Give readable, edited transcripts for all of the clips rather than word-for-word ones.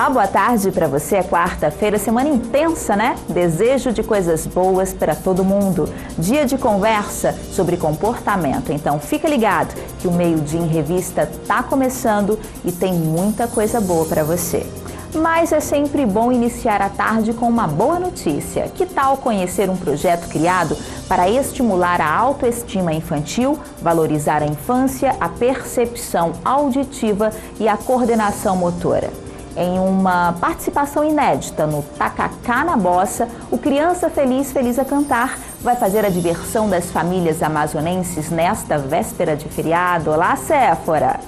Olá, boa tarde para você. É quarta-feira, semana intensa, né? Desejo de coisas boas para todo mundo. Dia de conversa sobre comportamento. Então fica ligado que o Meio-Dia em Revista tá começando e tem muita coisa boa para você. Mas é sempre bom iniciar a tarde com uma boa notícia. Que tal conhecer um projeto criado para estimular a autoestima infantil, valorizar a infância, a percepção auditiva e a coordenação motora? Em uma participação inédita no Tacacá na Bossa, o Criança Feliz, Feliz a Cantar vai fazer a diversão das famílias amazonenses nesta véspera de feriado. Olá, Séfora!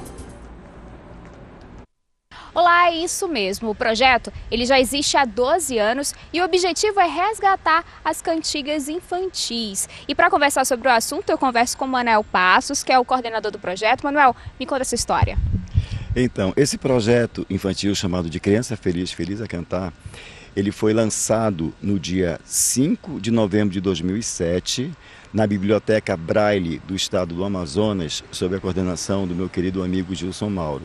Olá, é isso mesmo. O projeto ele já existe há 12 anos e o objetivo é resgatar as cantigas infantis. E para conversar sobre o assunto, eu converso com o Manuel Passos, que é o coordenador do projeto. Manuel, me conta essa história. Então, esse projeto infantil chamado de Criança Feliz, Feliz a Cantar, ele foi lançado no dia 5 de novembro de 2007, na Biblioteca Braille do Estado do Amazonas, sob a coordenação do meu querido amigo Gilson Mauro.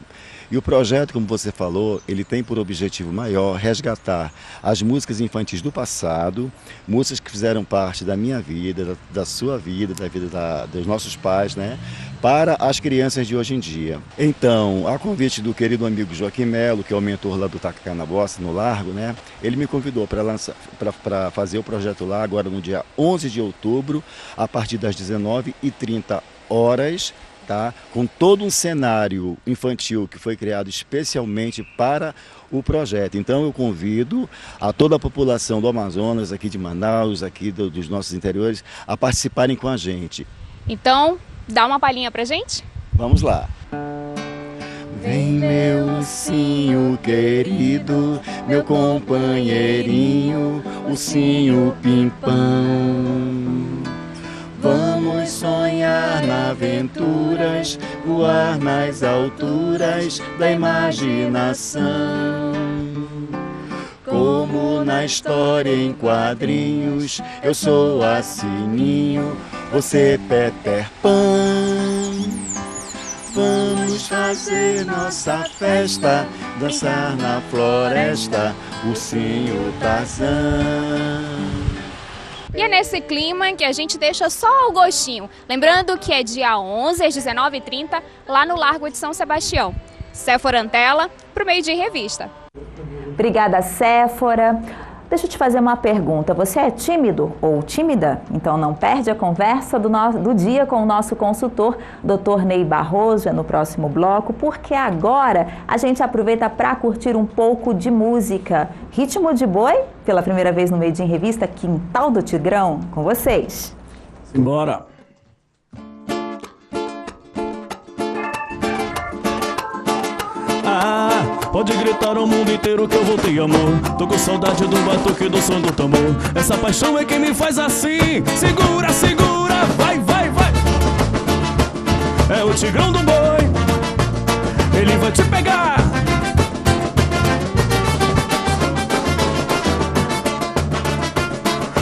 E o projeto, como você falou, ele tem por objetivo maior resgatar as músicas infantis do passado, músicas que fizeram parte da minha vida, da sua vida, da vida dos nossos pais, né? Para as crianças de hoje em dia. Então, a convite do querido amigo Joaquim Melo, que é o mentor lá do Tacacá na Bossa, no Largo, né? Ele me convidou para fazer o projeto lá agora no dia 11 de outubro, a partir das 19h30, tá? Com todo um cenário infantil que foi criado especialmente para o projeto. Então eu convido a toda a população do Amazonas, aqui de Manaus, aqui dos nossos interiores, a participarem com a gente. Então, dá uma palhinha pra gente? Vamos lá. Vem meu ursinho querido, meu companheirinho, ursinho pimpão. Vamos sonhar nas aventuras, voar nas alturas da imaginação. Como na história em quadrinhos, eu sou a Sininho, você Peter Pan. Vamos fazer nossa festa, dançar na floresta, ursinho Tarzan. E é nesse clima que a gente deixa só o gostinho. Lembrando que é dia 11 às 19h30, lá no Largo de São Sebastião. Séfora Antela, para o Meio-Dia em Revista. Obrigada, Séfora. Deixa eu te fazer uma pergunta. Você é tímido ou tímida? Então não perde a conversa do dia com o nosso consultor, Dr. Ney Barroso, é no próximo bloco, porque agora a gente aproveita para curtir um pouco de música. Ritmo de Boi, pela primeira vez no Meio-Dia em Revista, Quintal do Tigrão, com vocês. Simbora! Pode gritar ao mundo inteiro que eu voltei, amor. Tô com saudade do batuque, do som do tambor. Essa paixão é que me faz assim. Segura, segura, vai, vai, vai. É o Tigrão do Boi, ele vai te pegar.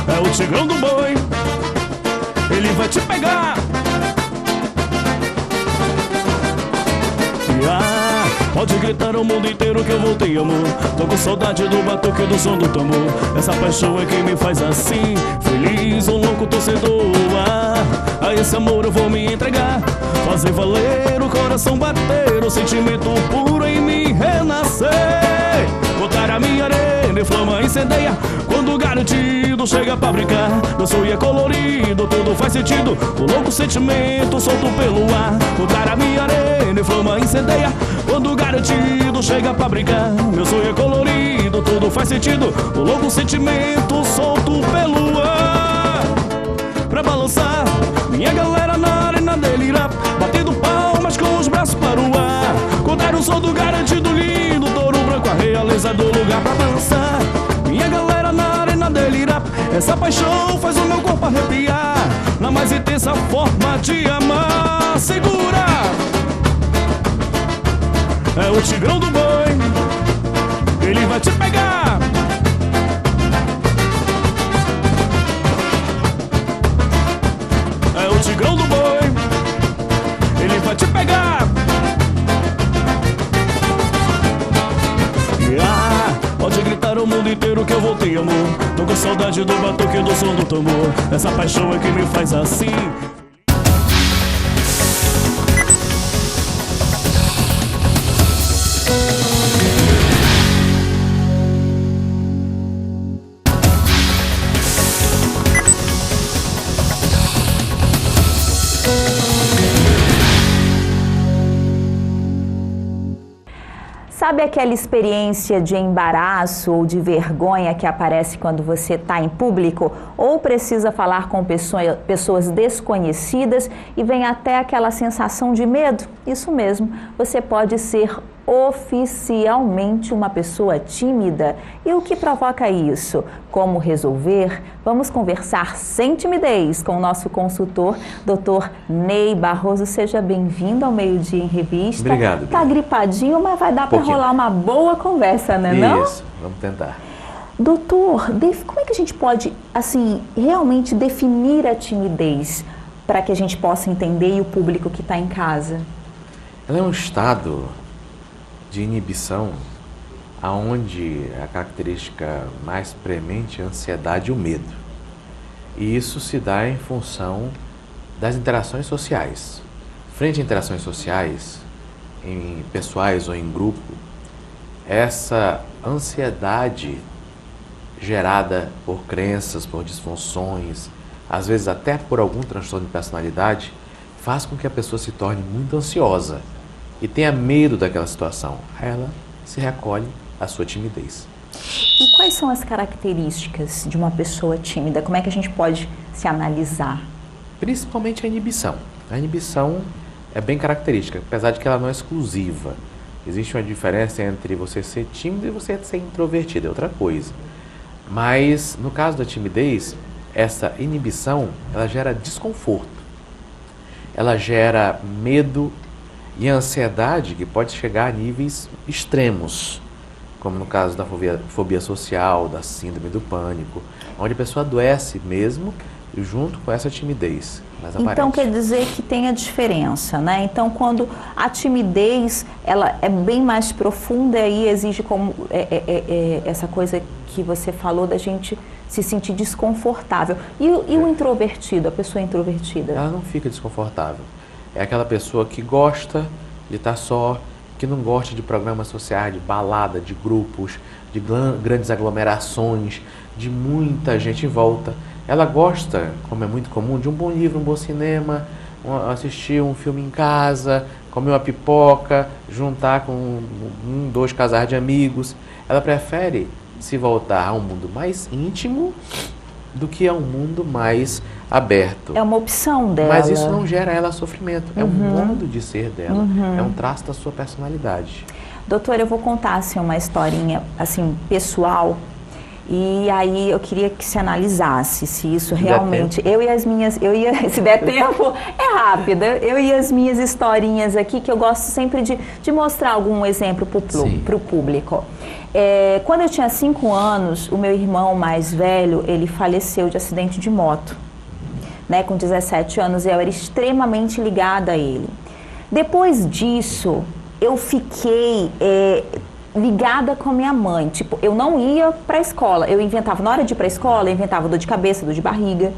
É o Tigrão do Boi, ele vai te pegar. Pode gritar ao mundo inteiro que eu voltei, amor. Tô com saudade do batuque, do som do tambor. Essa paixão é que me faz assim. Feliz, um louco torcedor. A esse amor eu vou me entregar. Fazer valer o coração bater, o sentimento puro em mim renascer. Botar a minha arena e flama incendeia. Quando garantido chega pra brincar. Meu sonho é colorido, tudo faz sentido. O louco sentimento solto pelo ar. Botar a minha arena e flama incendeia. Quando garantido chega pra brincar. Meu sonho é colorido, tudo faz sentido. O louco sentimento solto pelo ar. Pra balançar, minha galera na arena delirar. Batendo palmas com os braços para o ar. Contar o som do garantido lindo. Touro branco, a realeza do lugar pra dançar. Minha galera na arena delirar. Essa paixão faz o meu corpo arrepiar. Na mais intensa forma de amar. Segura! É o Tigrão do Boi, ele vai te pegar. É o Tigrão do Boi, ele vai te pegar. gritaram o mundo inteiro que eu voltei, amor. Tô com saudade do batuque e do som do tambor. Essa paixão é que me faz assim. Sabe aquela experiência de embaraço ou de vergonha que aparece quando você está em público ou precisa falar com pessoas desconhecidas e vem até aquela sensação de medo? Isso mesmo, você pode ser oficialmente uma pessoa tímida. E o que provoca isso? Como resolver? Vamos conversar sem timidez com o nosso consultor, Dr. Ney Barroso. Seja bem-vindo ao Meio Dia em Revista. Obrigado. Tá gripadinho, mas vai dar para rolar uma boa conversa, né? Não? Isso, vamos tentar. Doutor, como é que a gente pode, assim, realmente definir a timidez para que a gente possa entender e o público que está em casa? Ela é um estado de inibição, aonde a característica mais premente é a ansiedade e o medo. E isso se dá em função das interações sociais. Frente a interações sociais, em pessoais ou em grupo, essa ansiedade gerada por crenças, por disfunções, às vezes até por algum transtorno de personalidade, faz com que a pessoa se torne muito ansiosa e tenha medo daquela situação. Ela se recolhe à sua timidez. E quais são as características de uma pessoa tímida? Como é que a gente pode se analisar? Principalmente a inibição. A inibição é bem característica, apesar de que ela não é exclusiva. Existe uma diferença entre você ser tímido e você ser introvertido, é outra coisa. Mas no caso da timidez, essa inibição, ela gera desconforto. Ela gera medo e ansiedade que pode chegar a níveis extremos, como no caso da fobia social, da síndrome do pânico, onde a pessoa adoece mesmo junto com essa timidez. Então quer dizer que tem a diferença, né? Então quando a timidez ela é bem mais profunda e exige como essa coisa que você falou da gente se sentir desconfortável. E o introvertido, a pessoa introvertida? Ela não fica desconfortável. É aquela pessoa que gosta de estar só, que não gosta de programas sociais, de balada, de grupos, de grandes aglomerações, de muita gente em volta. Ela gosta, como é muito comum, de um bom livro, um bom cinema, assistir um filme em casa, comer uma pipoca, juntar com dois casais de amigos. Ela prefere se voltar a um mundo mais íntimo do que a um mundo mais aberto. É uma opção dela. Mas isso não gera a ela sofrimento. É um modo de ser dela. É um traço da sua personalidade. Doutora, eu vou contar assim, uma historinha assim, pessoal. E aí eu queria que se analisasse se isso realmente... se der tempo, é rápida. Eu e as minhas historinhas aqui, que eu gosto sempre de mostrar algum exemplo para o público. Quando eu tinha 5 anos, o meu irmão mais velho, ele faleceu de acidente de moto. Né, com 17 anos, eu era extremamente ligada a ele. Depois disso, eu fiquei ligada com a minha mãe. Tipo, eu não ia para a escola. Eu inventava, na hora de ir para a escola, eu inventava dor de cabeça, dor de barriga.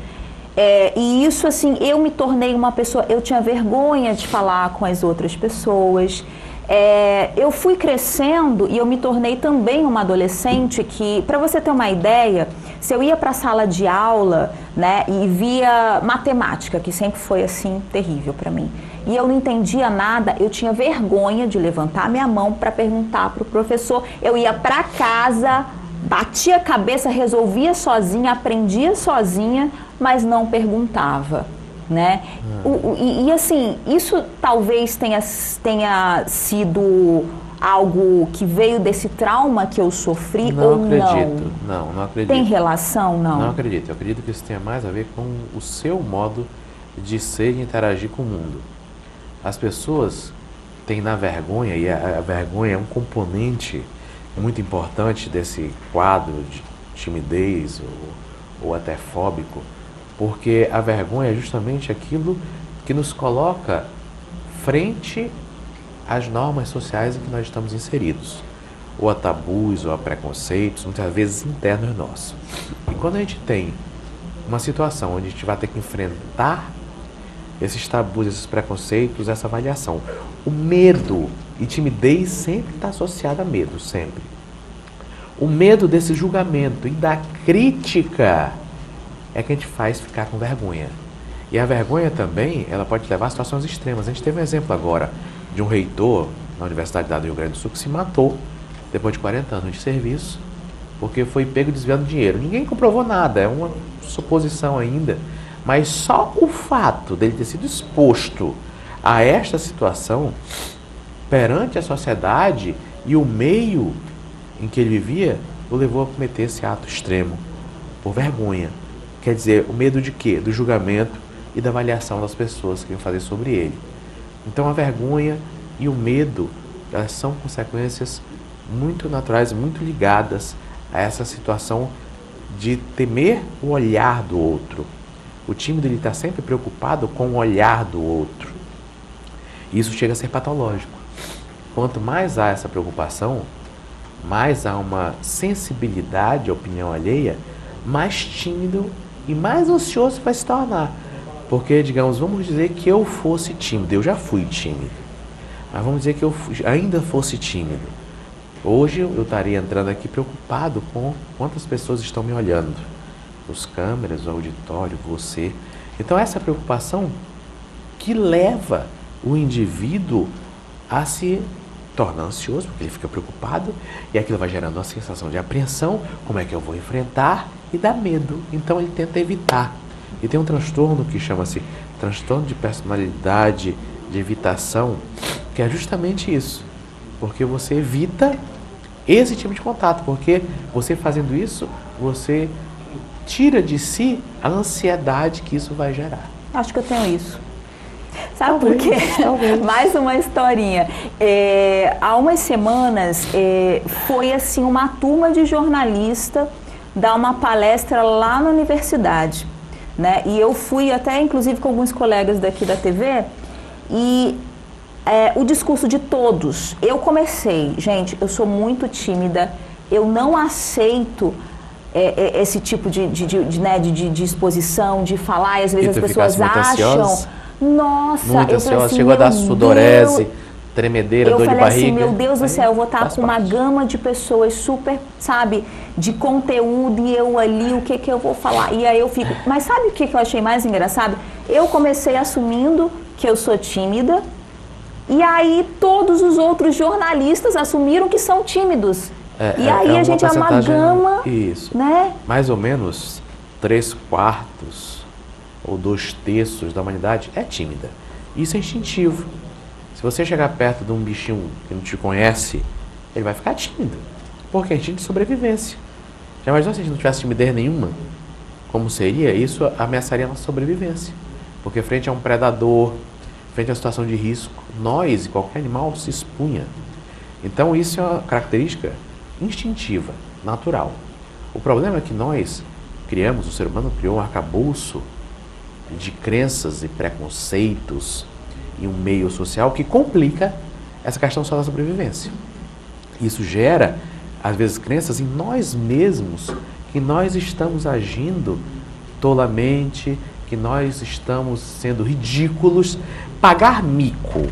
E isso, assim, eu me tornei uma pessoa... Eu tinha vergonha de falar com as outras pessoas. Eu fui crescendo e eu me tornei também uma adolescente que, para você ter uma ideia, se eu ia para a sala de aula, né, e via matemática, que sempre foi assim terrível para mim, e eu não entendia nada, eu tinha vergonha de levantar minha mão para perguntar para o professor. Eu ia para casa, batia a cabeça, resolvia sozinha, aprendia sozinha, mas não perguntava. Né? E assim, isso talvez tenha sido algo que veio desse trauma que eu sofri ou não? Não acredito. Tem relação, não? Não acredito. Eu acredito que isso tenha mais a ver com o seu modo de ser e interagir com o mundo. As pessoas têm na vergonha, e a vergonha é um componente muito importante desse quadro de timidez ou até fóbico, porque a vergonha é justamente aquilo que nos coloca frente às normas sociais em que nós estamos inseridos. ou a tabus, ou a preconceitos, muitas vezes internos nossos. E quando a gente tem uma situação onde a gente vai ter que enfrentar esses tabus, esses preconceitos, essa avaliação, o medo e timidez sempre está associado a medo, sempre. O medo desse julgamento e da crítica é que a gente faz ficar com vergonha. E a vergonha também, ela pode levar a situações extremas. A gente teve um exemplo agora de um reitor na Universidade do Rio Grande do Sul que se matou depois de 40 anos de serviço, porque foi pego desviando dinheiro. Ninguém comprovou nada, é uma suposição ainda, mas só o fato dele ter sido exposto a esta situação perante a sociedade e o meio em que ele vivia, o levou a cometer esse ato extremo, por vergonha. Quer dizer, o medo de quê? Do julgamento e da avaliação das pessoas que iam fazer sobre ele. Então a vergonha e o medo, elas são consequências muito naturais, muito ligadas a essa situação de temer o olhar do outro. O tímido está sempre preocupado com o olhar do outro. Isso chega a ser patológico. Quanto mais há essa preocupação, mais há uma sensibilidade à opinião alheia, mais tímido e mais ansioso vai se tornar. Porque, digamos, vamos dizer que eu fosse tímido, eu já fui tímido, mas vamos dizer que eu ainda fosse tímido. Hoje eu estaria entrando aqui preocupado com quantas pessoas estão me olhando, os câmeras, o auditório, você. Então essa preocupação que leva o indivíduo a se tornar ansioso, porque ele fica preocupado, e aquilo vai gerando uma sensação de apreensão, como é que eu vou enfrentar, e dá medo. Então ele tenta evitar. E tem um transtorno que chama-se transtorno de personalidade de evitação, que é justamente isso, porque você evita esse tipo de contato, porque você fazendo isso, você tira de si a ansiedade que isso vai gerar. Acho que eu tenho isso. Sabe por quê? Mais uma historinha. Há umas semanas, foi assim, uma turma de jornalista dar uma palestra lá na universidade, né? E eu fui até, inclusive, com alguns colegas daqui da TV, e o discurso de todos, eu comecei, gente, eu sou muito tímida, eu não aceito esse tipo de exposição, de falar, e às vezes as pessoas acham... Nossa, muito eu ansiosa, assim, chegou a dar sudorese, tremedeira, dor de barriga. Eu falei assim, meu Deus do céu, eu vou estar com uma gama de pessoas super, sabe, de conteúdo, e eu ali, o que eu vou falar? E aí eu fico... Mas sabe o que eu achei mais engraçado? Eu comecei assumindo que eu sou tímida, e aí todos os outros jornalistas assumiram que são tímidos. E aí a gente amalgama, isso, né? Mais ou menos 3/4 ou 2/3 da humanidade é tímida. Isso é instintivo. Se você chegar perto de um bichinho que não te conhece, ele vai ficar tímido, porque é instinto de sobrevivência. Já imaginou se a gente não tivesse timidez nenhuma? Como seria? Isso ameaçaria a nossa sobrevivência. Porque frente a um predador, frente a uma situação de risco, nós e qualquer animal se expunha. Então isso é uma característica instintiva, natural. O problema é que nós criamos, o ser humano criou um arcabouço de crenças e preconceitos e um meio social que complica essa questão só da sobrevivência. Isso gera, às vezes, crenças em nós mesmos, que nós estamos agindo tolamente, que nós estamos sendo ridículos. Pagar mico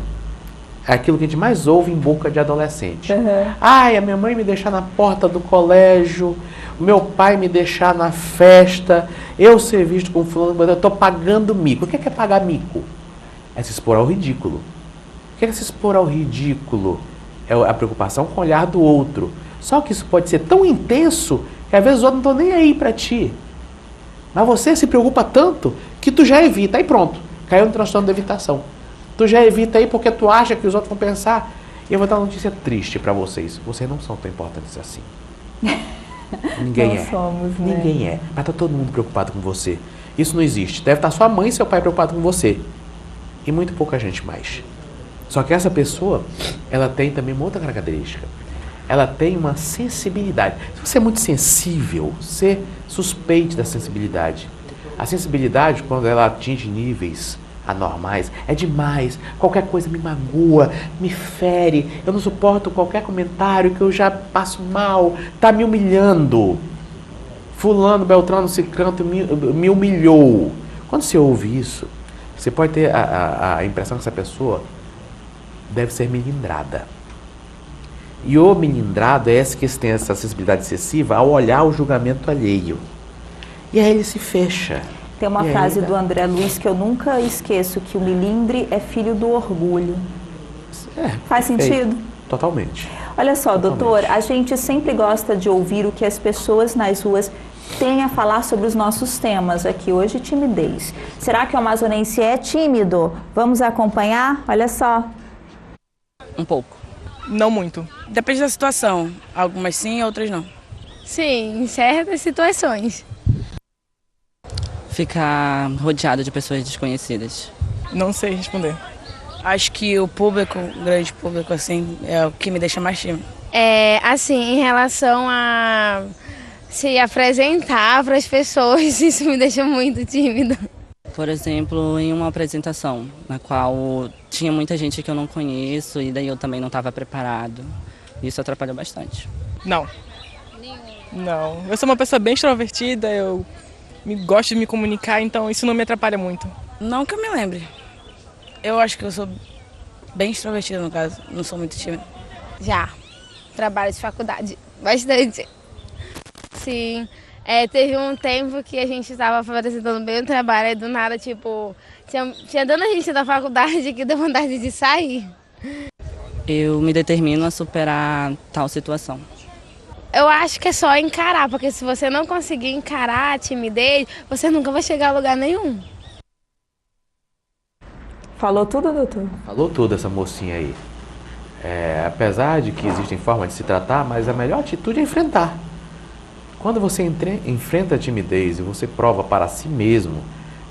é aquilo que a gente mais ouve em boca de adolescente. Ai, a minha mãe me deixar na porta do colégio, o meu pai me deixar na festa, eu ser visto com fulano, eu estou pagando mico. O que é pagar mico? É se expor ao ridículo. O que é se expor ao ridículo? É a preocupação com o olhar do outro. Só que isso pode ser tão intenso que às vezes os outros não estão nem aí para ti. Mas você se preocupa tanto que tu já evita. Aí pronto, caiu no transtorno de evitação. Tu já evita aí porque tu acha que os outros vão pensar. E eu vou dar uma notícia triste para vocês. Vocês não são tão importantes assim. Ninguém não somos, né? Ninguém é. Mas tá todo mundo preocupado com você. Isso não existe. Deve estar sua mãe e seu pai preocupados com você. E muito pouca gente mais. Só que essa pessoa, ela tem também uma outra característica. Ela tem uma sensibilidade. Se você é muito sensível, você suspeite da sensibilidade. A sensibilidade, quando ela atinge níveis anormais. É demais, qualquer coisa me magoa, me fere, eu não suporto qualquer comentário que eu já passo mal, tá me humilhando. Fulano, Beltrano, Cicrano me humilhou. Quando você ouve isso, você pode ter a impressão que essa pessoa deve ser melindrada. E o melindrado é esse que tem essa sensibilidade excessiva ao olhar o julgamento alheio. E aí ele se fecha. Tem uma frase do André Luiz que eu nunca esqueço, que o melindre é filho do orgulho. Faz sentido? Totalmente. Olha só, doutor, a gente sempre gosta de ouvir o que as pessoas nas ruas têm a falar sobre os nossos temas. Aqui hoje, timidez. Será que o amazonense é tímido? Vamos acompanhar? Olha só. Um pouco. Não muito. Depende da situação. Algumas sim, outras não. Sim, em certas situações. Ficar rodeado de pessoas desconhecidas. Não sei responder. Acho que o público, o grande público, assim, é o que me deixa mais tímido. Assim, em relação a se apresentar para as pessoas, isso me deixa muito tímida. Por exemplo, em uma apresentação na qual tinha muita gente que eu não conheço e daí eu também não estava preparado. Isso atrapalhou bastante. Não. Não. Eu sou uma pessoa bem extrovertida, eu gosto de me comunicar, então isso não me atrapalha muito. Não que eu me lembre. Eu acho que eu sou bem extrovertida, no caso, não sou muito tímida. Já. Trabalho de faculdade. Bastante. Sim. Teve um tempo que a gente estava apresentando bem o trabalho e do nada, tipo, tinha tanta gente da faculdade que deu vontade de sair. Eu me determino a superar tal situação. Eu acho que é só encarar, porque se você não conseguir encarar a timidez, você nunca vai chegar a lugar nenhum. Falou tudo, doutor? Falou tudo essa mocinha aí. Apesar de que existem formas de se tratar, mas a melhor atitude é enfrentar. Quando você enfrenta a timidez e você prova para si mesmo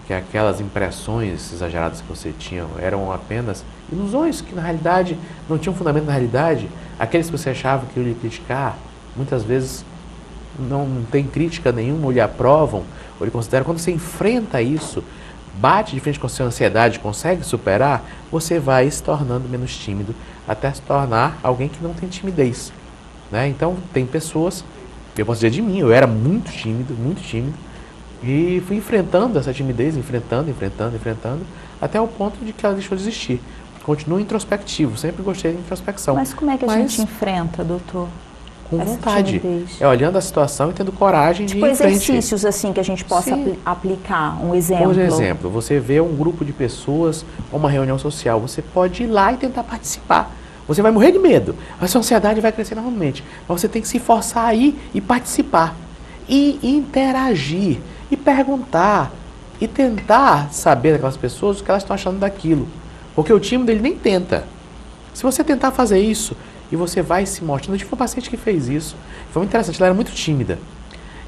que aquelas impressões exageradas que você tinha eram apenas ilusões, que na realidade não tinham fundamento na realidade, aqueles que você achava que iam lhe criticar, muitas vezes não tem crítica nenhuma, ou lhe aprovam, ou lhe consideram. Quando você enfrenta isso, bate de frente com a sua ansiedade, consegue superar, você vai se tornando menos tímido, até se tornar alguém que não tem timidez, né? Então, tem pessoas, eu posso dizer de mim, eu era muito tímido, e fui enfrentando essa timidez, enfrentando, até o ponto de que ela deixou de existir. Continuo introspectivo, sempre gostei de introspecção. Mas como é que a gente enfrenta, doutor? Com vontade. Olhando a situação e tendo coragem de ir em frente. Exercícios assim que a gente possa aplicar, um exemplo. Por exemplo, você vê um grupo de pessoas, uma reunião social, você pode ir lá e tentar participar. Você vai morrer de medo, a sua ansiedade vai crescer normalmente. Mas você tem que se forçar a ir e participar. E interagir, e perguntar, e tentar saber daquelas pessoas o que elas estão achando daquilo. Porque o tímido, ele nem tenta. Se você tentar fazer isso, e você vai se mostrando. Eu tive uma paciente que fez isso. Foi muito interessante, ela era muito tímida.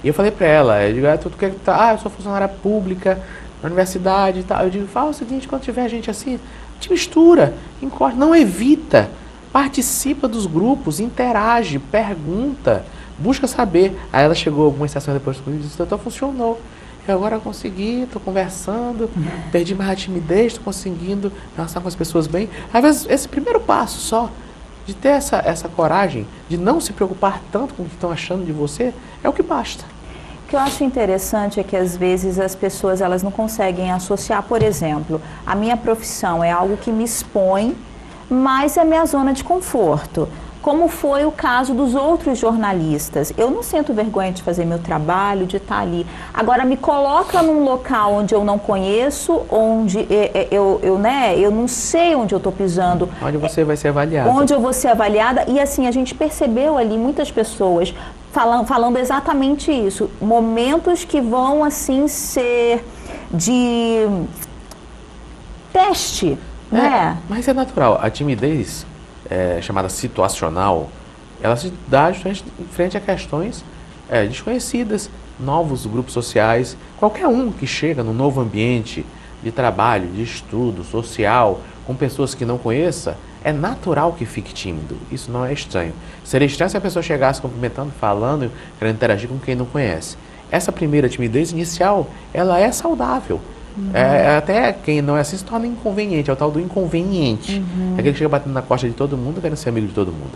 E eu falei pra ela, eu digo, eu sou funcionária pública, na universidade e tal. Eu digo, fala o seguinte, quando tiver gente assim, te mistura, encosta, não evita. Participa dos grupos, interage, pergunta, busca saber. Aí ela chegou algumas sessões depois comigo e disse, doutor, funcionou. Eu agora consegui, estou conversando, perdi mais a timidez, estou conseguindo relacionar com as pessoas bem. Às vezes, esse primeiro passo só, de ter essa coragem, de não se preocupar tanto com o que estão achando de você, é o que basta. O que eu acho interessante é que às vezes as pessoas elas não conseguem associar, por exemplo, a minha profissão é algo que me expõe, mas é minha zona de conforto. Como foi o caso dos outros jornalistas. Eu não sinto vergonha de fazer meu trabalho, de estar ali. Agora, me coloca num local onde eu não conheço, onde eu não sei onde eu estou pisando. Onde você vai ser avaliada. Onde eu vou ser avaliada. E assim, a gente percebeu ali muitas pessoas falando exatamente isso. Momentos que vão, assim, ser de teste, né? Mas é natural. A timidez... chamada situacional, ela se dá justamente em frente a questões desconhecidas, novos grupos sociais. Qualquer um que chega num novo ambiente de trabalho, de estudo, social, com pessoas que não conheça, é natural que fique tímido. Isso não é estranho. Seria estranho se a pessoa chegasse cumprimentando, falando, querendo interagir com quem não conhece. Essa primeira timidez inicial, ela é saudável. Até quem não é assim se torna inconveniente, é o tal do inconveniente. É aquele que chega batendo na costa de todo mundo, querendo ser amigo de todo mundo.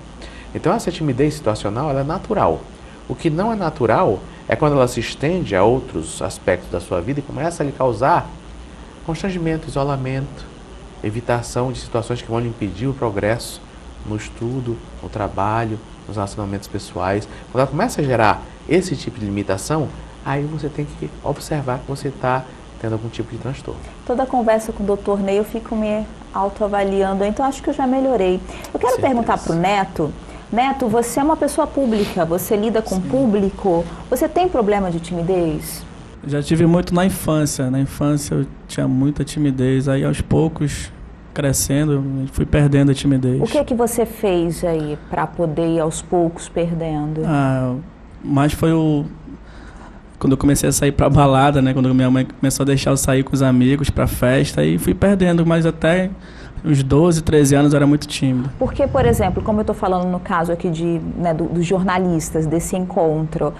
Então essa timidez situacional, ela é natural. O que não é natural é quando ela se estende a outros aspectos da sua vida e começa a lhe causar constrangimento, isolamento, evitação de situações que vão lhe impedir o progresso no estudo, no trabalho, nos relacionamentos pessoais. Quando ela começa a gerar esse tipo de limitação, aí você tem que observar que você está tendo algum tipo de transtorno. Toda conversa com o Dr. Ney eu fico me autoavaliando, então acho que eu já melhorei. Eu quero perguntar para o Neto. Neto, você é uma pessoa pública, você lida com o público, você tem problema de timidez? Já tive muito na infância. Na infância eu tinha muita timidez, aí aos poucos, crescendo, eu fui perdendo a timidez. O que é que você fez aí para poder ir aos poucos perdendo? Mas foi quando eu comecei a sair pra balada, né? Quando minha mãe começou a deixar eu sair com os amigos pra festa, aí fui perdendo, mas até uns 12, 13 anos eu era muito tímido. Porque, por exemplo, como eu estou falando no caso aqui dos jornalistas, desse encontro,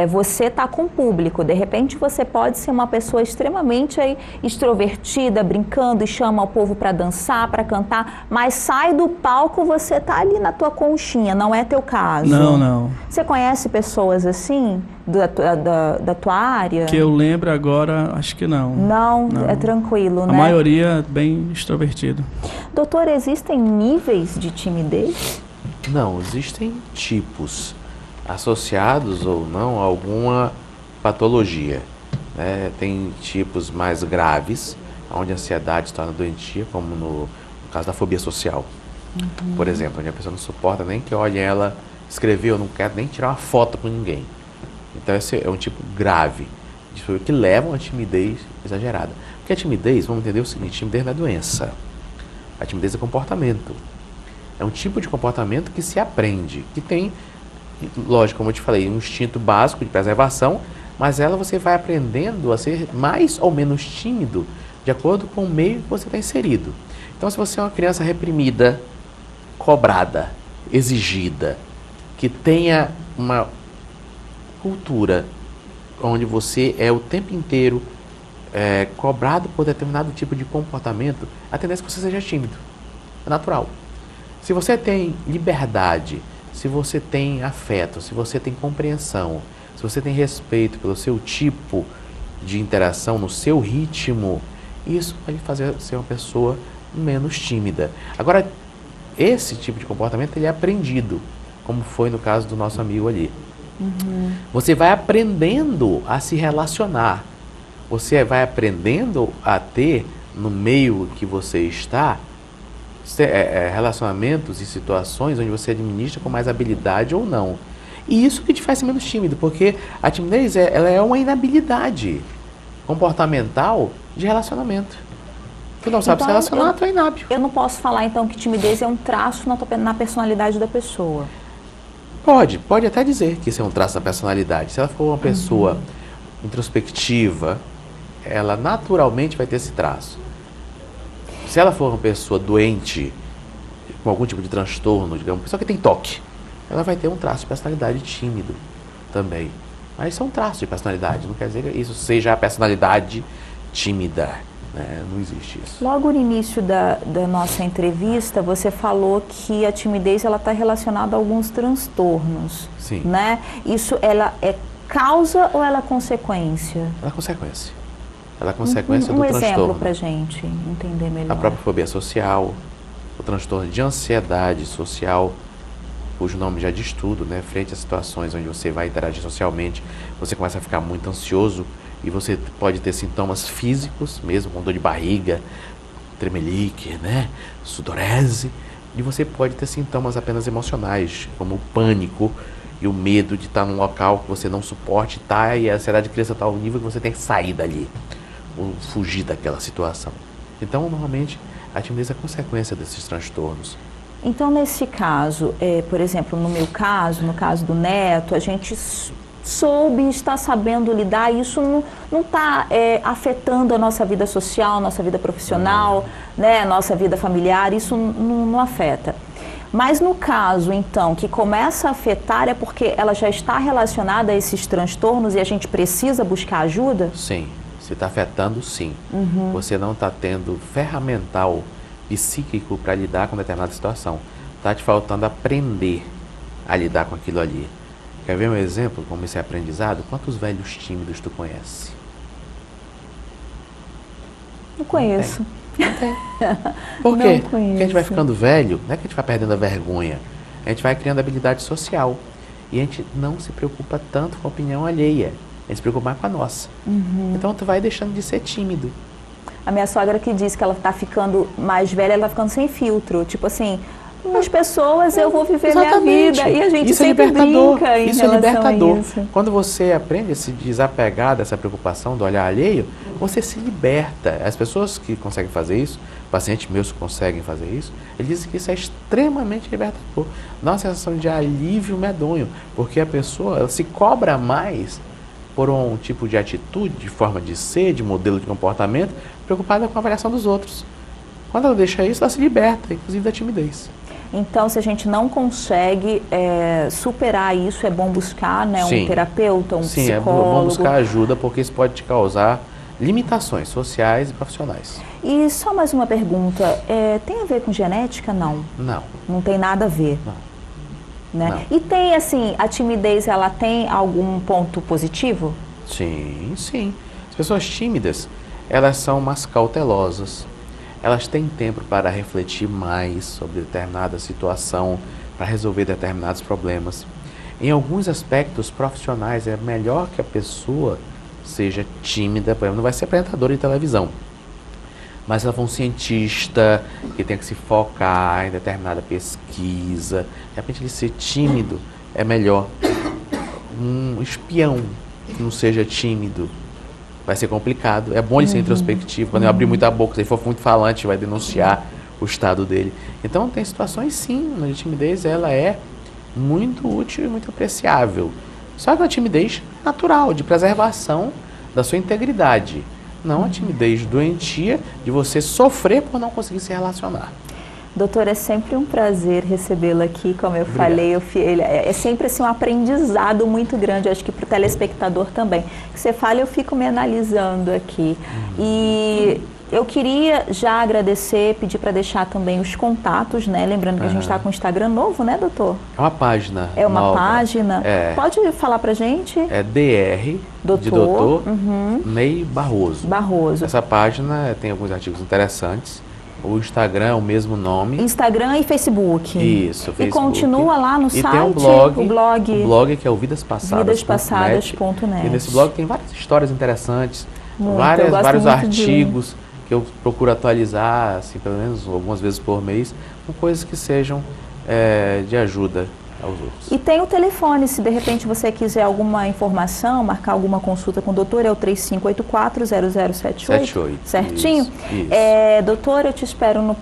você está com o público, de repente você pode ser uma pessoa extremamente extrovertida, brincando e chama o povo para dançar, para cantar, mas sai do palco, você está ali na tua conchinha, não é teu caso? Não. Você conhece pessoas assim, da tua área? Que eu lembro agora, acho que não. Não, é tranquilo, né? A maioria bem extrovertido. Doutor, existem níveis de timidez? Não, existem tipos associados ou não a alguma patologia. Né? Tem tipos mais graves, onde a ansiedade se torna doentia, como no caso da fobia social. Por exemplo, onde a pessoa não suporta nem que olhe ela escrever, ou não quer nem tirar uma foto com ninguém. Então esse é um tipo grave, que leva a uma timidez exagerada. Porque a timidez, vamos entender o seguinte, timidez não é doença. A timidez é comportamento. É um tipo de comportamento que se aprende, que tem, lógico, como eu te falei, um instinto básico de preservação, mas você vai aprendendo a ser mais ou menos tímido de acordo com o meio que você está inserido. Então, se você é uma criança reprimida, cobrada, exigida, que tenha uma cultura onde você é o tempo inteiro cobrado por determinado tipo de comportamento, a tendência é que você seja tímido. É natural. Se você tem liberdade, se você tem afeto, se você tem compreensão, se você tem respeito pelo seu tipo de interação, no seu ritmo, isso vai lhe fazer ser uma pessoa menos tímida. Agora, esse tipo de comportamento ele é aprendido, como foi no caso do nosso amigo ali. Você vai aprendendo a se relacionar. Você vai aprendendo a ter, no meio que você está, relacionamentos e situações onde você administra com mais habilidade ou não. E isso que te faz ser menos tímido, porque a timidez ela é uma inabilidade comportamental de relacionamento. Tu não sabe se relacionar, tu é inábil. Eu não posso falar então que timidez é um traço na personalidade da pessoa. Pode até dizer que isso é um traço da personalidade. Se ela for uma pessoa introspectiva, ela naturalmente vai ter esse traço. Se ela for uma pessoa doente, com algum tipo de transtorno, digamos, pessoa que tem toque, ela vai ter um traço de personalidade tímido também. Mas são traços de personalidade, não quer dizer que isso seja a personalidade tímida. Não existe isso. Logo no início da nossa entrevista, você falou que a timidez está relacionada a alguns transtornos. Sim. Né? Isso ela é causa ou ela é consequência? Ela é consequência. Ela é consequência do transtorno. Um exemplo para a gente entender melhor. A própria fobia social, o transtorno de ansiedade social, cujo nome já diz tudo, né? Frente a situações onde você vai interagir socialmente, você começa a ficar muito ansioso e você pode ter sintomas físicos, mesmo com dor de barriga, tremelique, né? Sudorese, e você pode ter sintomas apenas emocionais, como o pânico e o medo de estar num local que você não suporte, e a ansiedade cresce a tal nível que você tem que sair dali, ou fugir daquela situação. Então, normalmente, a timidez é consequência desses transtornos. Então, nesse caso, por exemplo, no meu caso, no caso do Neto, a gente soube, está sabendo lidar, isso não está afetando a nossa vida social, nossa vida profissional, né, nossa vida familiar, isso não afeta. Mas no caso, então, que começa a afetar, é porque ela já está relacionada a esses transtornos e a gente precisa buscar ajuda? Sim, Se está afetando, sim. Você não está tendo ferramental psíquico para lidar com determinada situação. Está te faltando aprender a lidar com aquilo ali. Quer ver um exemplo como esse é aprendizado? Quantos velhos tímidos tu conhece? Não conheço. Não tem. Por quê? Porque a gente vai ficando velho, não é que a gente vai perdendo a vergonha, a gente vai criando habilidade social. E a gente não se preocupa tanto com a opinião alheia, a gente se preocupa mais com a nossa. Então tu vai deixando de ser tímido. A minha sogra que diz que ela está ficando mais velha, ela está ficando sem filtro. Tipo assim, as pessoas, eu vou viver minha vida. E a gente isso sempre brinca em isso é relação libertador. a isso. Quando você aprende a se desapegar dessa preocupação do olhar alheio, você se liberta. As pessoas que conseguem fazer isso, pacientes meus que conseguem fazer isso, eles dizem que isso é extremamente libertador. Dá uma sensação de alívio medonho, porque a pessoa ela se cobra mais por um tipo de atitude, de forma de ser, de modelo de comportamento, preocupada com a avaliação dos outros. Quando ela deixa isso, ela se liberta, inclusive da timidez. Então, se a gente não consegue superar isso, é bom buscar, né, um terapeuta, um psicólogo. Sim, é bom buscar ajuda, porque isso pode te causar limitações sociais e profissionais. E só mais uma pergunta, tem a ver com genética? Não. Não. Não tem nada a ver? Não. Né? Não. E tem, assim, a timidez, ela tem algum ponto positivo? Sim, sim. As pessoas tímidas, elas são mais cautelosas. Elas têm tempo para refletir mais sobre determinada situação, para resolver determinados problemas. Em alguns aspectos profissionais, é melhor que a pessoa seja tímida, por exemplo, não vai ser apresentadora de televisão, mas ela for um cientista que tem que se focar em determinada pesquisa. De repente, ele ser tímido é melhor. Um espião que não seja tímido vai ser complicado. É bom ele ser introspectivo. Quando ele abrir muita boca, se ele for muito falante, vai denunciar o estado dele. Então, tem situações, sim, onde a timidez ela é muito útil e muito apreciável. Só que uma timidez natural, de preservação da sua integridade. Não a timidez doentia de você sofrer por não conseguir se relacionar. Doutor, é sempre um prazer recebê-lo aqui, como eu falei, é sempre assim, um aprendizado muito grande, eu acho que para o telespectador também. Que você fala, eu fico me analisando aqui. E eu queria já agradecer, pedir para deixar também os contatos, né? Lembrando que a gente está com um Instagram novo, né, doutor? É uma página É uma nova. Página. É. Pode falar para gente? É DR, de doutor Ney Barroso. Essa página tem alguns artigos interessantes. O Instagram é o mesmo nome. Instagram e Facebook. Isso, Facebook. E continua lá no site. Tem um blog, o blog que é o vidaspassadas.net. E nesse blog tem várias histórias interessantes, vários artigos que eu procuro atualizar, assim, pelo menos algumas vezes por mês, com coisas que sejam de ajuda aos outros. E tem o telefone, se de repente você quiser alguma informação, marcar alguma consulta com o doutor, é o 3584-0078. Certinho? Isso. Doutor, eu te espero no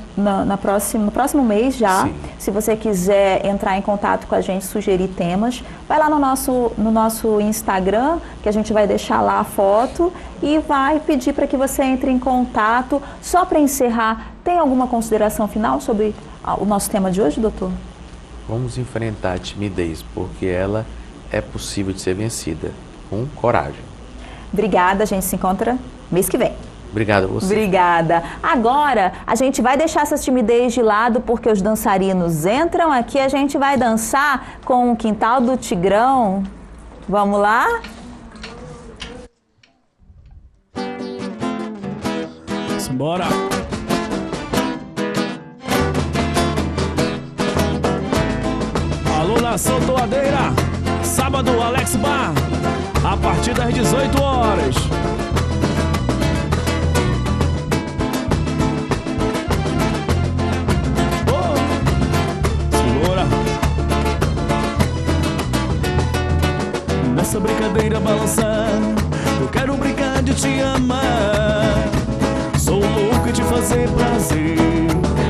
próximo mês já. Sim. Se você quiser entrar em contato com a gente, sugerir temas, vai lá no nosso Instagram, que a gente vai deixar lá a foto, e vai pedir para que você entre em contato. Só para encerrar, tem alguma consideração final sobre o nosso tema de hoje, doutor? Vamos enfrentar a timidez, porque ela é possível de ser vencida, com coragem. Obrigada, a gente se encontra mês que vem. Obrigado a você. Obrigada. Agora, a gente vai deixar essa timidez de lado, porque os dançarinos entram aqui, a gente vai dançar com o Quintal do Tigrão. Vamos lá? Simbora! Alô, Nação Toadeira, sábado, Alex Bar, a partir das 18 horas. Segura. Nessa brincadeira balançar, eu quero brincar de te amar. Sou louco em te fazer prazer,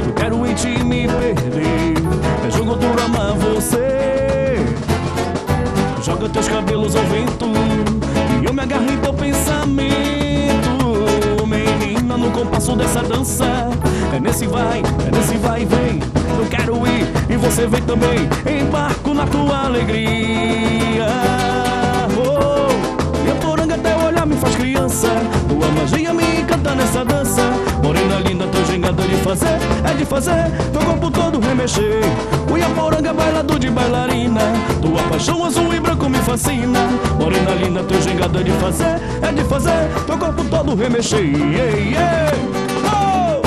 eu quero em ti me perder. É jogo duro amar você. Joga teus cabelos ao vento e eu me agarro em teu pensamento. Menina, no compasso dessa dança, é nesse vai e vem. Eu quero ir e você vem também. Embarco na tua alegria. Oh, minha poranga até olhar me faz criança. O essa dança. Morena linda, teu gingado é de fazer teu corpo todo remexer. O Iaporanga bailado de bailarina, tua paixão azul e branco me fascina. Morena linda, teu gingado é de fazer teu corpo todo remexer. Yeah, yeah. Oh!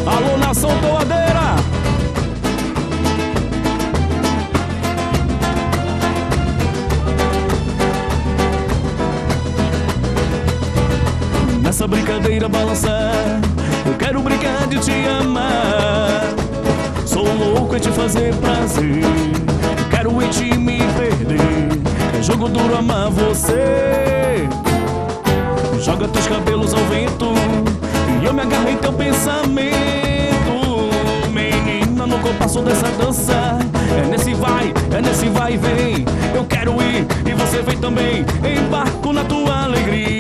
Oh! Alô, nação toadeira! Nessa brincadeira balançar, eu quero brincar de te amar. Sou louco em te fazer prazer, quero em ti me perder. É jogo duro amar você. Joga teus cabelos ao vento e eu me agarro em teu pensamento. Menina, no compasso dessa dança, é nesse vai e vem. Eu quero ir e você vem também, embarco na tua alegria.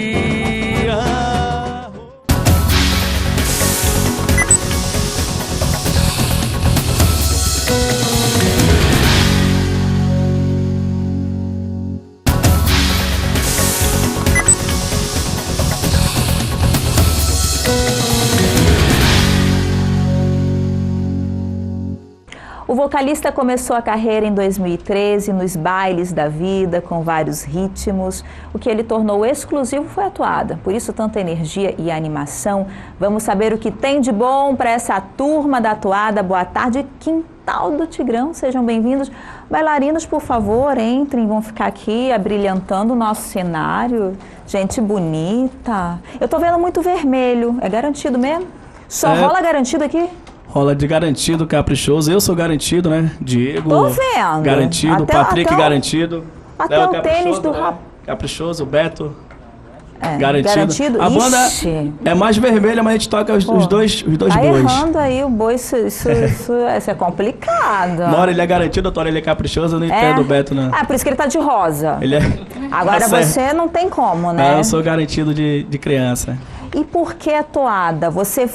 O vocalista começou a carreira em 2013 nos bailes da vida, com vários ritmos. O que ele tornou exclusivo foi a toada. Por isso, tanta energia e animação. Vamos saber o que tem de bom para essa turma da toada. Boa tarde, Quintal do Tigrão. Sejam bem-vindos. Bailarinos, por favor, entrem. Vão ficar aqui abrilhantando o nosso cenário. Gente bonita. Eu tô vendo muito vermelho. É garantido mesmo? Só rola garantido aqui? Rola de garantido, caprichoso. Eu sou garantido, né? Diego. Tô vendo. Garantido. Patrick garantido. Até Léo o tênis do rapaz. Caprichoso, Beto. É, garantido. A banda é mais vermelha, mas a gente toca os dois tá bois. Errando aí o boi, isso é complicado. Uma hora ele é garantido, outra hora ele é caprichoso, eu não entendo o Beto, não. Ah, por isso que ele tá de rosa. Ele é... Agora tá você não tem como, né? Não, eu sou garantido de criança. E por que a toada? Você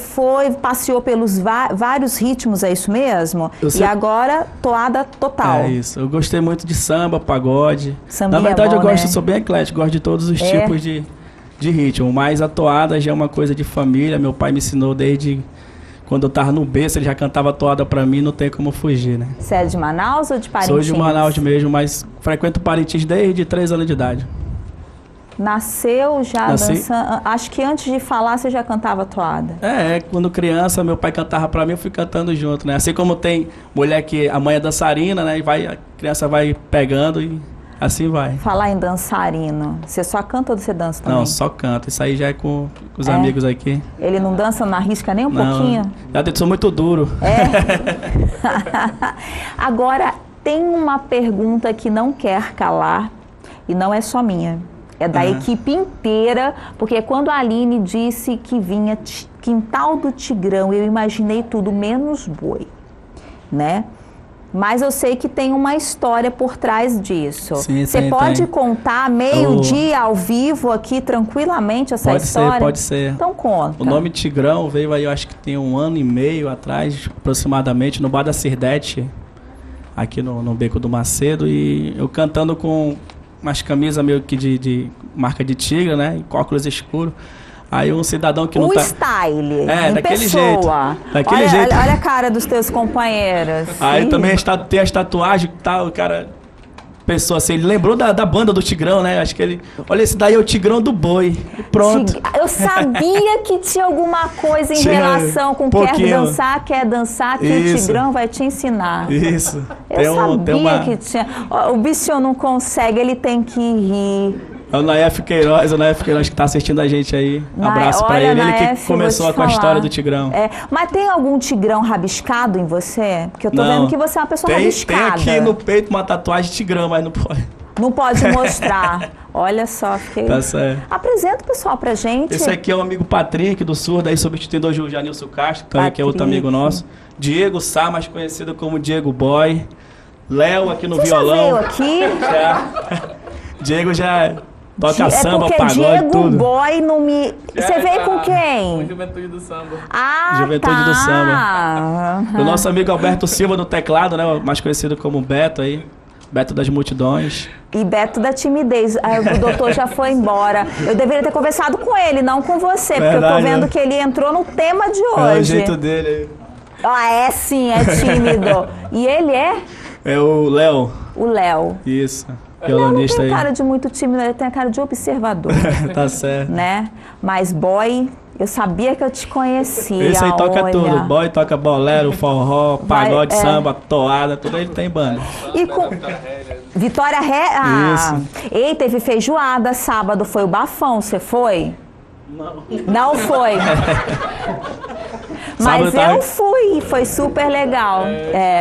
passeou pelos vários ritmos, é isso mesmo? E agora, toada total. É isso. Eu gostei muito de samba, pagode. Sambinha Na verdade, é bom, eu gosto, né? sou bem eclético, gosto de todos os tipos de ritmo. Mas a toada já é uma coisa de família. Meu pai me ensinou desde quando eu tava no berço, ele já cantava toada pra mim, não tem como fugir, né? Você é de Manaus ou de Parintins? Sou de Manaus mesmo, mas frequento Parintins desde 3 anos de idade. Nasceu já dançando. Acho que antes de falar você já cantava toada. Quando criança, meu pai cantava pra mim, eu fui cantando junto, né? Assim como tem mulher que a mãe é dançarina, né? E a criança vai pegando e assim vai. Falar em dançarino, você só canta ou você dança também? Não, só canto. Isso aí já é com os amigos aqui. Ele não dança, não arrisca nem um pouquinho? Eu sou muito duro. Agora, tem uma pergunta que não quer calar e não é só minha. É da equipe inteira, porque quando a Aline disse que vinha Quintal do Tigrão, eu imaginei tudo menos boi, né? Mas eu sei que tem uma história por trás disso. Sim, você pode contar meio-dia ao vivo aqui tranquilamente essa história? Pode ser. Então conta. O nome Tigrão veio aí, eu acho que tem 1 ano e meio atrás, aproximadamente, no Bar da Sirdete, aqui no Beco do Macedo, e eu cantando com umas camisas meio que de marca de tigre, né? E óculos escuros. Aí um cidadão que não tá... O style, daquele pessoa. jeito. Daquele jeito. Olha a cara dos teus companheiros. Aí também tem as tatuagens e tal, o cara... Pensou assim, ele lembrou da banda do Tigrão, né? Acho que ele... Olha, esse daí é o Tigrão do Boi. Pronto. Eu sabia que tinha alguma coisa em relação com quer dançar, que o Tigrão vai te ensinar. Isso. Eu sabia que tinha. O bicho não consegue, ele tem que rir. É o Naef Queiroz que tá assistindo a gente aí. Abraço pra ele. Ele que começou com a história do Tigrão. Mas tem algum Tigrão rabiscado em você? Porque eu tô vendo que você é uma pessoa rabiscada. Tem aqui no peito uma tatuagem de Tigrão, mas não pode. Não pode mostrar. Olha só, fiquei... Tá certo. Apresenta o pessoal pra gente. Esse aqui é o amigo Patrick do Surdo, aí substituindo hoje o Janilson Castro, que é outro amigo nosso. Diego Sá, mais conhecido como Diego Boy. Léo aqui no violão. Já veio aqui? Já. Diego já... Toca samba, pagode, Diego tudo. Boy não me... Você veio com quem? Juventude do Samba. Juventude do Samba. O nosso amigo Alberto Silva no teclado, né? Mais conhecido como Beto aí. Beto das multidões. E Beto da timidez. O doutor já foi embora. Eu deveria ter conversado com ele, não com você, porque eu tô vendo que ele entrou no tema de hoje. É o jeito dele. É sim, é tímido. E ele é? É o Léo. O Léo. Isso. Ele não tem cara de muito tímido, ele tem a cara de observador. Tá certo. Né? Mas boy, eu sabia que eu te conhecia. Esse aí toca olha. tudo. Boy toca bolero, forró, pagode, samba, toada, tudo ele tem banda. E com Vitória Ré. Isso. Ei, teve feijoada sábado, foi o bafão, você foi? Não. Não foi. Mas eu fui, foi super legal.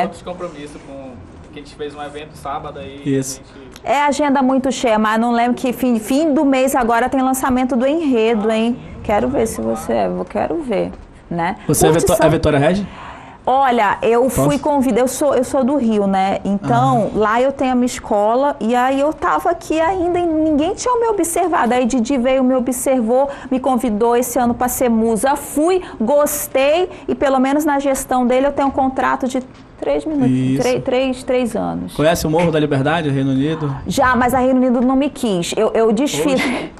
Outros compromissos com que a gente fez um evento sábado aí. Isso. É agenda muito cheia, mas não lembro que fim do mês agora tem lançamento do enredo, hein? Quero ver se você é, quero ver, né? Você é Vitória Regi? Olha, eu fui convidada, eu sou do Rio, né? Então, lá eu tenho a minha escola e aí eu tava aqui ainda e ninguém tinha me observado. Aí Didi veio, me observou, me convidou esse ano para ser musa. Fui, gostei e pelo menos na gestão dele eu tenho um contrato de 3 anos. Conhece o Morro da Liberdade, Reino Unido? Já, mas a Reino Unido não me quis. Eu desfilei.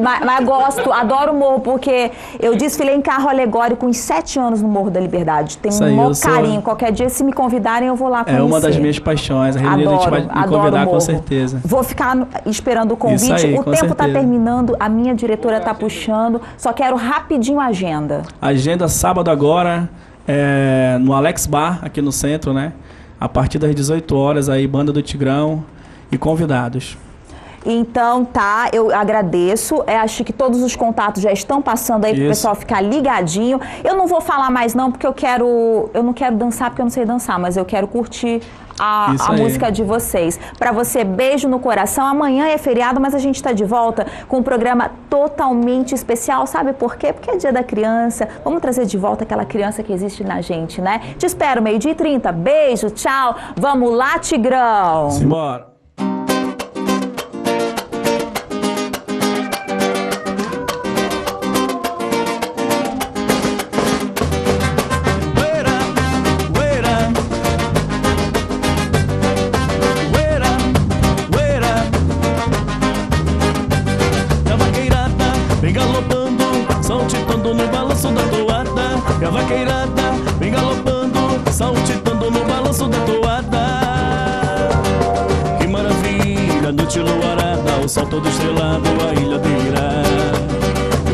Mas gosto, adoro o Morro, porque eu desfilei em carro alegórico com 7 anos no Morro da Liberdade. Tem um maior carinho. Qualquer dia, se me convidarem, eu vou lá conhecer. É uma das minhas paixões. A Reino Unido a gente vai me convidar com certeza. Vou ficar esperando o convite. Isso aí, o tempo está terminando, a minha diretora está puxando. Só quero rapidinho a agenda. Agenda sábado agora. No Alex Bar, aqui no centro, né? A partir das 18 horas, aí, Banda do Tigrão e convidados. Então, tá, eu agradeço. Acho que todos os contatos já estão passando aí para o pessoal ficar ligadinho. Eu não vou falar mais não, porque eu não quero dançar, porque eu não sei dançar, mas eu quero curtir a música de vocês. Para você, beijo no coração. Amanhã é feriado, mas a gente está de volta com um programa totalmente especial. Sabe por quê? Porque é dia da criança. Vamos trazer de volta aquela criança que existe na gente, né? Te espero, 12h30. Beijo, tchau. Vamos lá, Tigrão. Simbora. Sol todo estrelado, a ilha delirá.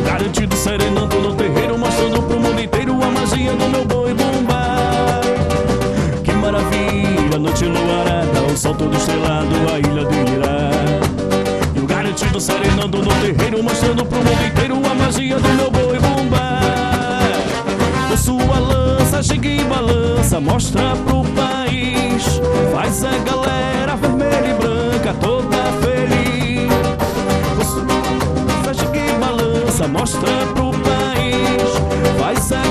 Garantido serenando no terreiro, mostrando pro mundo inteiro a magia do meu boi bumbá. Que maravilha, noite luarada, o sol todo estrelado, a ilha delirá. E o garantido serenando no terreiro, mostrando pro mundo inteiro a magia do meu boi bumbá. Com sua lança, giga e balança, mostra pro país. Faz a galera vermelha e branca toda feliz. Mostra pro país, faz a